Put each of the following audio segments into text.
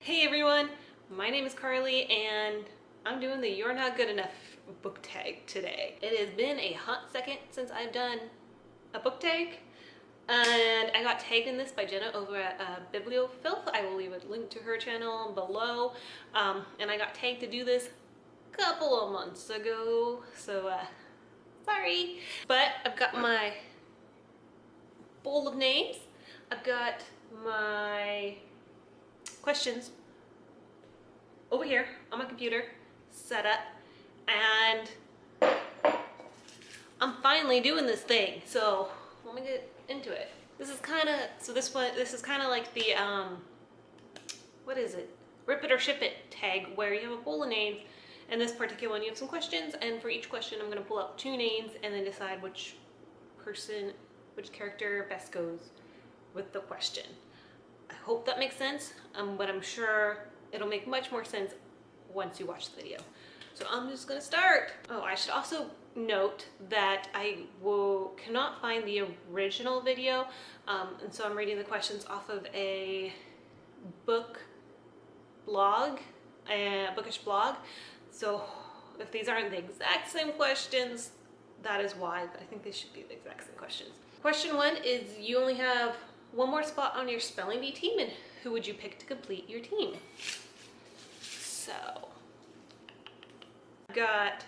Hey everyone, my name is Carly and I'm doing the You're Not Good Enough book tag today. It has been a hot second since I've done a book tag, and I got tagged in this by Jenna over at Bibliofilth. I will leave a link to her channel below. And I got tagged to do this a couple of months ago, so sorry. But I've got my bowl of names. I've got my questions over here on my computer set up, and I'm finally doing this thing. So let me get into it. This is kind of like the what is it? Rip it or ship it tag, where you have a bowl of names. And this particular one, you have some questions, and for each question I'm going to pull out 2 names and then decide which character best goes with the question. I hope that makes sense, but I'm sure it'll make much more sense once you watch the video. So I'm just gonna start. Oh, I should also note that I cannot find the original video, and so I'm reading the questions off of a book blog, a bookish blog. So if these aren't the exact same questions, that is why, but I think they should be the exact same questions. Question 1 is, you only have one more spot on your spelling bee team, and who would you pick to complete your team? So I've got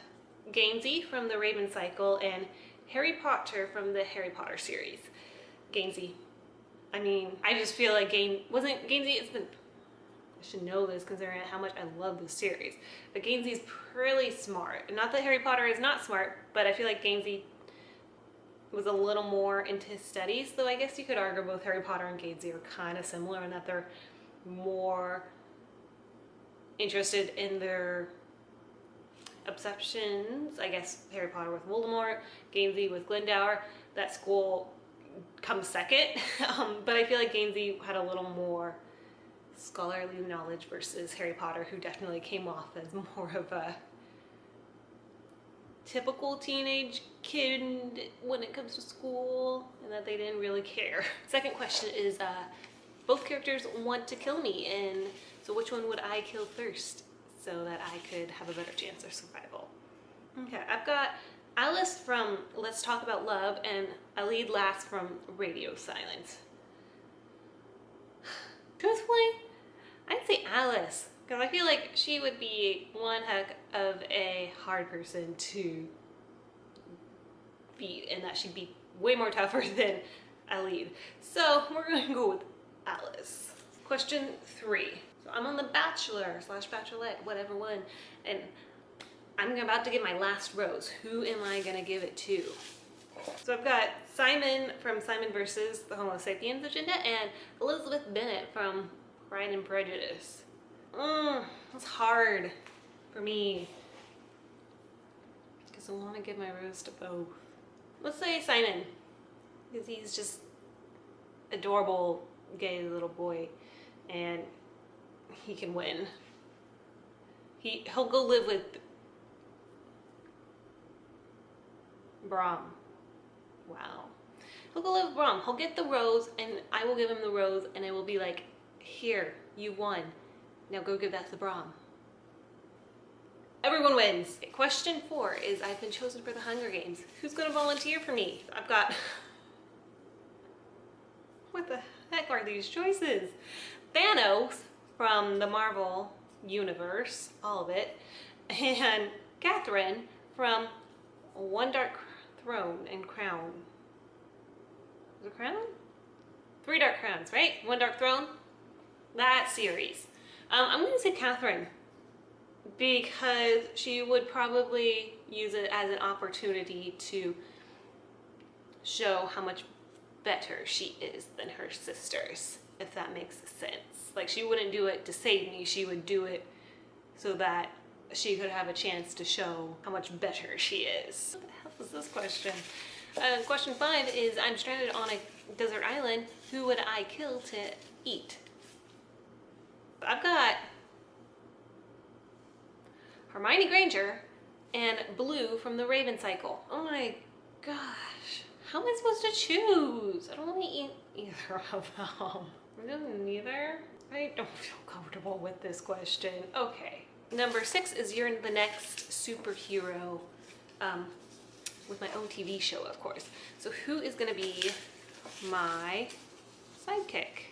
Gainsey from the Raven Cycle and Harry Potter from the Harry Potter series. Gainsey. I mean, I just feel like wasn't Gainsey, I should know this considering how much I love this series, but Gainsey's pretty smart. Not that Harry Potter is not smart, but I feel like Gainsey was a little more into his studies, though I guess you could argue both Harry Potter and Gainsey are kind of similar in that they're more interested in their obsessions. I guess Harry Potter with Voldemort, Gainsey with Glendower. That school comes second, but I feel like Gainsey had a little more scholarly knowledge versus Harry Potter, who definitely came off as more of a typical teenage kid when it comes to school, and that they didn't really care. Second question is, both characters want to kill me, and so which one would I kill first so that I could have a better chance of survival? Okay, I've got Alice from Let's Talk About Love and Alid Lass from Radio Silence. Truthfully, I'd say Alice, because I feel like she would be one heck of a hard person to beat, and that she'd be way more tougher than Alid. So we're going to go with Alice. Question 3. So I'm on The Bachelor / Bachelorette, whatever one, and I'm about to get my last rose. Who am I going to give it to? So I've got Simon from Simon versus the Homo Sapiens Agenda and Elizabeth Bennet from Pride and Prejudice. That's hard for me, because I want to give my rose to both. Let's say Simon, because he's just adorable gay little boy, and he can win. He'll go live with Brom. Wow. He'll go live with Brom. He'll get the rose, and I will give him the rose, and I will be like, here, you won. Now go give that to Brom. Everyone wins. Okay, question 4 is, I've been chosen for the Hunger Games. Who's gonna volunteer for me? I've got, what the heck are these choices? Thanos from the Marvel universe, all of it, and Catherine from One Dark Throne and Crown. Is it Crown? 3 Dark Crowns, right? One Dark Throne? That series. I'm going to say Catherine, because she would probably use it as an opportunity to show how much better she is than her sisters, if that makes sense. Like, she wouldn't do it to save me, she would do it so that she could have a chance to show how much better she is. What the hell is this question? Question 5 is, I'm stranded on a desert island. Who would I kill to eat? I've got Hermione Granger and Blue from the Raven Cycle. Oh my gosh. How am I supposed to choose? I don't want to eat either of them. I'm doing neither. I don't feel comfortable with this question. Okay. Number 6 is you're the next superhero, with my own TV show, of course. So who is gonna be my sidekick?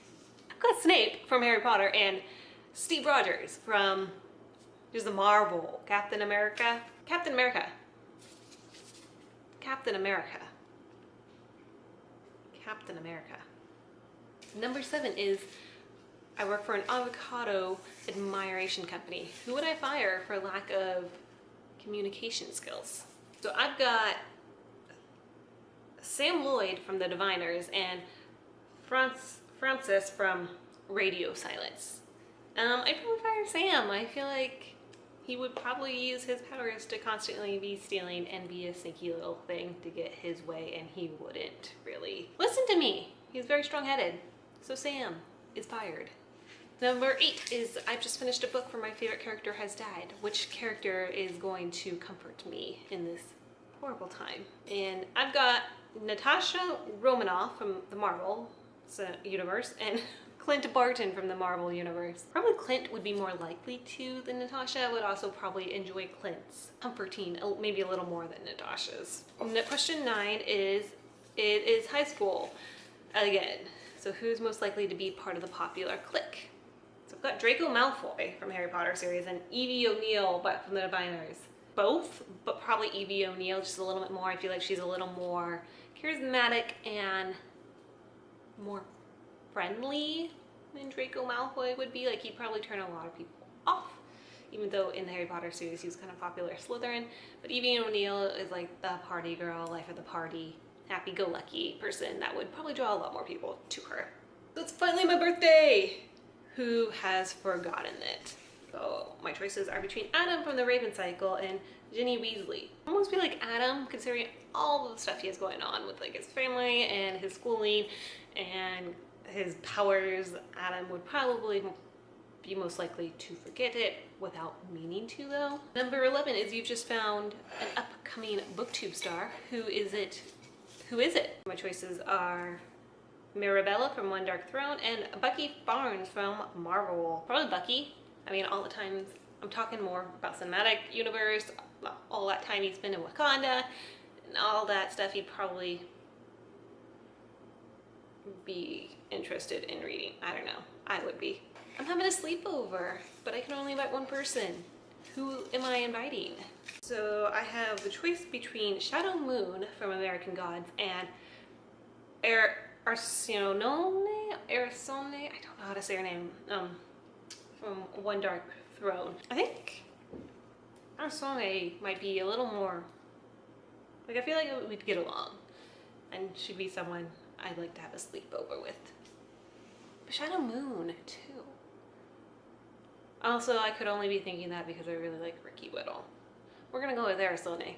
I've got Snape from Harry Potter and Steve Rogers from just the Marvel Captain America. Captain America. Captain America. Captain America. Number 7 is I work for an avocado admiration company. Who would I fire for lack of communication skills? So I've got Sam Lloyd from The Diviners and Francis from Radio Silence. I'd probably fire Sam. I feel like he would probably use his powers to constantly be stealing and be a sneaky little thing to get his way, and he wouldn't really listen to me. He's very strong-headed. So Sam is fired. Number 8 is I've just finished a book where my favorite character has died. Which character is going to comfort me in this horrible time? And I've got Natasha Romanoff from the Marvel universe and Clint Barton from the Marvel universe. Probably Clint would be more likely to than Natasha. I would also probably enjoy Clint's comforting maybe a little more than Natasha's. Question 9 is, it is high school again. So who's most likely to be part of the popular clique? So I've got Draco Malfoy from Harry Potter series and Evie O'Neill but from the Diviners. Both, but probably Evie O'Neill just a little bit more. I feel like she's a little more charismatic and more friendly than Draco Malfoy would be. Like, he'd probably turn a lot of people off, even though in the Harry Potter series he was kind of popular Slytherin. But Evie O'Neill is like the party girl, life of the party, happy-go-lucky person that would probably draw a lot more people to her. So it's finally my birthday! Who has forgotten it? So my choices are between Adam from the Raven Cycle and Ginny Weasley. I almost feel like Adam, considering all the stuff he has going on with like his family and his schooling and his powers, Adam would probably be most likely to forget it without meaning to though. Number 11 is you've just found an upcoming booktube star. Who is it? Who is it? My choices are Mirabella from One Dark Throne and Bucky Barnes from Marvel. Probably Bucky. I mean, all the times I'm talking more about cinematic universe, all that time he's been in Wakanda and all that stuff, he'd probably be interested in reading. I don't know. I would be. I'm having a sleepover, but I can only invite one person. Who am I inviting? So I have the choice between Shadow Moon from American Gods and Arsone, I don't know how to say her name, from One Dark Throne. I think Arsone might be a little more, like, I feel like we'd get along and she'd be someone I'd like to have a sleepover with. But Shadow Moon too. Also, I could only be thinking that because I really like Ricky Whittle. We're gonna go with Arsone.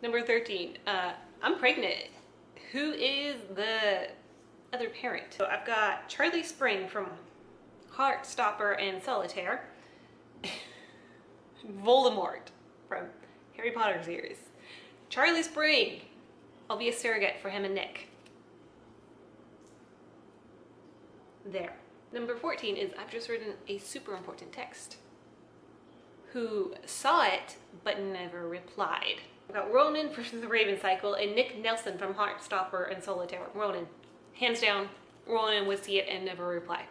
Number 13, I'm pregnant. Who is the other parent? So I've got Charlie Spring from Heartstopper and Solitaire. Voldemort from Harry Potter series. Charlie Spring. I'll be a surrogate for him and Nick. There. Number 14 is I've just written a super important text. Who saw it but never replied. I've got Ronan from the Raven Cycle and Nick Nelson from Heartstopper and Solitaire. Ronan. Hands down, Ronan would see it and never reply.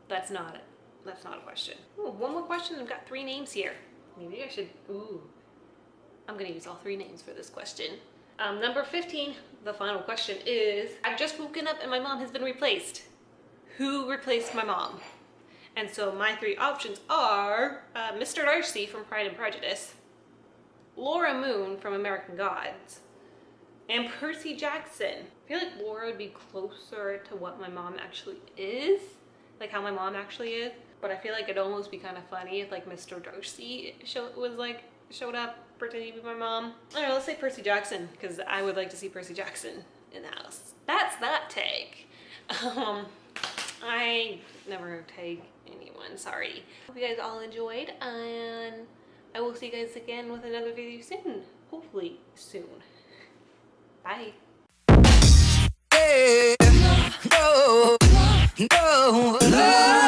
That's not it. That's not a question. Ooh, one more question. I've got 3 names here. Maybe I should, I'm gonna use all 3 names for this question. Number 15, the final question is, I've just woken up and my mom has been replaced. Who replaced my mom? And so my 3 options are Mr. Darcy from Pride and Prejudice, Laura Moon from American Gods, and Percy Jackson. I feel like Laura would be closer to what my mom actually is, like how my mom actually is, but I feel like it'd almost be kind of funny if like Mr. Darcy showed up pretending to be my mom. I don't know, let's say Percy Jackson, because I would like to see Percy Jackson in the house. That's that take. I never take anyone, sorry. Hope you guys all enjoyed, and I will see you guys again with another video soon. Hopefully soon. Bye. Yeah, no, no.